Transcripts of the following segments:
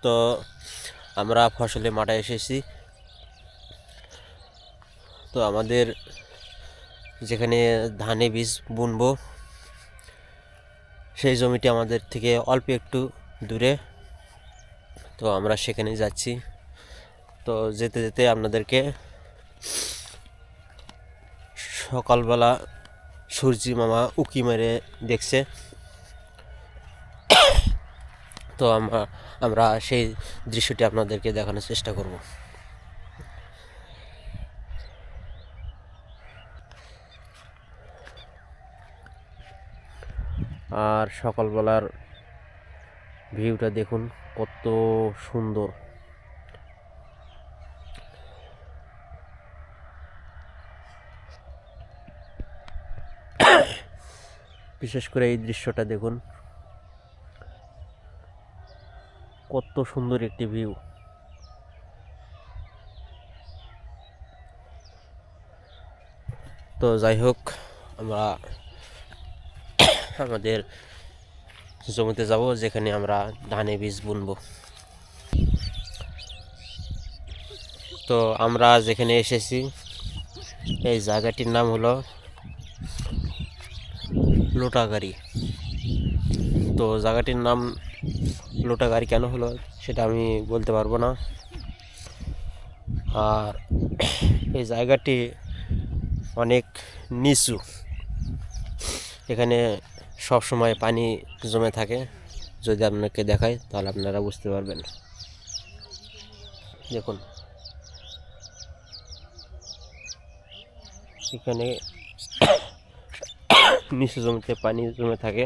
তো আমরা ফসলের মাঠে এসেছি। তো আমাদের যেখানে ধানে বীজ বুনবো সেই জমিটি আমাদের থেকে অল্প একটু দূরে। তো আমরা সেখানে যাচ্ছি। তো যেতে যেতে আপনাদেরকে সকালবেলা সূর্যি মামা উঁকি মেরে দেখছে। তো আমরা সেই দৃশ্যটি আপনাদেরকে দেখানোর চেষ্টা করব। আর সকালবেলার ভিউটা দেখুন কত সুন্দর। বিশেষ করে এই দৃশ্যটা দেখুন কত সুন্দর একটি ভিউ। তো যাই হোক, আমরা আমাদের জমিতে যাব যেখানে আমরা ধানে বীজ বুনবো। তো আমরা যেখানে এসেছি এই জায়গাটির নাম হলো লোটাগাড়ি। তো জায়গাটির নাম লোটাগাড়ি কেন হলো সেটা আমি বলতে পারবো না। আর এই জায়গাটি অনেক নিচু, এখানে সব সময় পানি জমে থাকে। যদি আপনাকে দেখাই তাহলে আপনারা বুঝতে পারবেন। দেখুন এখানে নিচু জমিতে পানি জমে থাকে।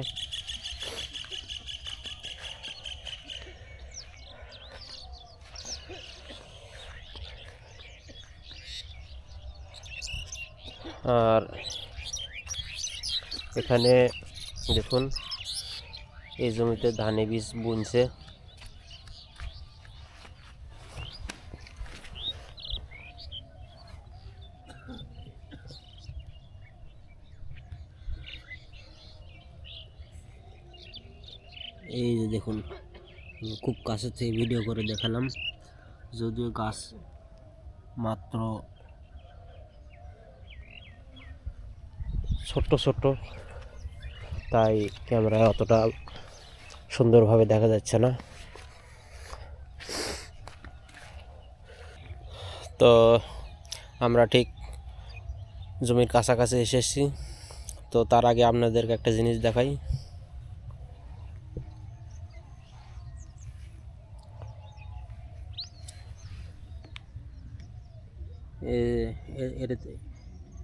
আর এখানে দেখুন এই জমিতে ধানে বীজ বুনছে। এই যে দেখুন, খুব কাছে থেকে ভিডিও করে দেখালাম, যদিও গাছ মাত্র ছোট্ট ছোট্ট, তাই ক্যামেরায় অতটা সুন্দরভাবে দেখা যাচ্ছে না। তো আমরা ঠিক জমির কাছাকাছি এসেছি। তো তার আগে আপনাদেরকে একটা জিনিস দেখাই।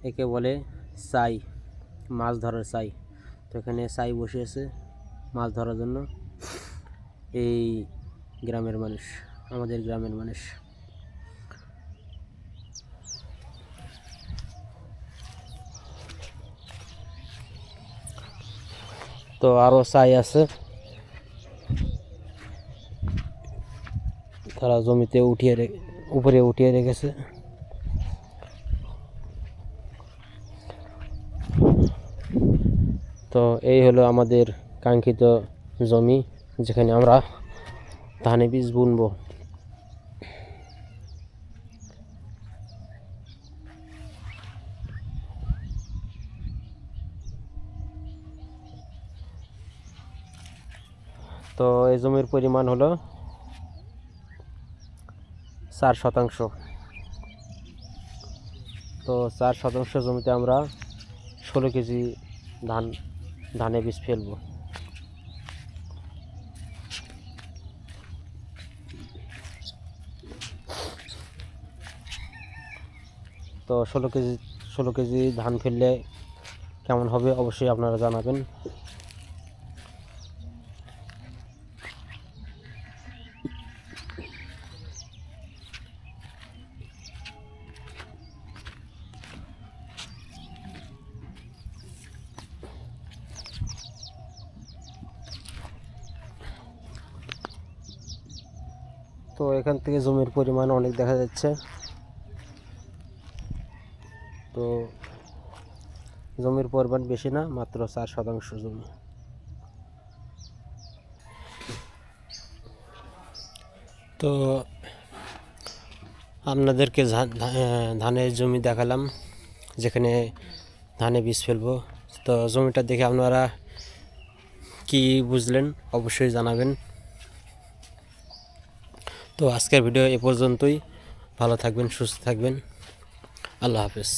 একে বলে ছাই, মাছ ধরার ছাই। তো এখানে ছাই বসিয়েছে মাছ ধরার জন্য এই গ্রামের মানুষ, আমাদের গ্রামের মানুষ। তো আরও ছাই আছে, তারা জমিতে উপরে উঠিয়ে রেখেছে। তো এই হলো আমাদের কাঙ্ক্ষিত জমি যেখানে আমরা ধানে বীজ বুনবো। তো এই জমির পরিমাণ হলো 4%। তো 4% জমিতে আমরা 16 কেজি ধানে বীজ ফেলবো। তো 16 কেজি ধান ফেললে কেমন হবে অবশ্যই আপনারা জানাবেন। তো এখান থেকে জমির পরিমাণ অনেক দেখা যাচ্ছে। তো জমির পরিমাণ বেশি না, মাত্র 4% জমি। তো আপনাদেরকে ধানের জমি দেখালাম, যেখানে ধানে বীজ ফেলবো। তো জমিটা দেখে আপনারা কি বুঝলেন অবশ্যই জানাবেন। তো আজকের ভিডিও এ পর্যন্তই। ভালো থাকবেন, সুস্থ থাকবেন। আল্লাহ হাফেজ।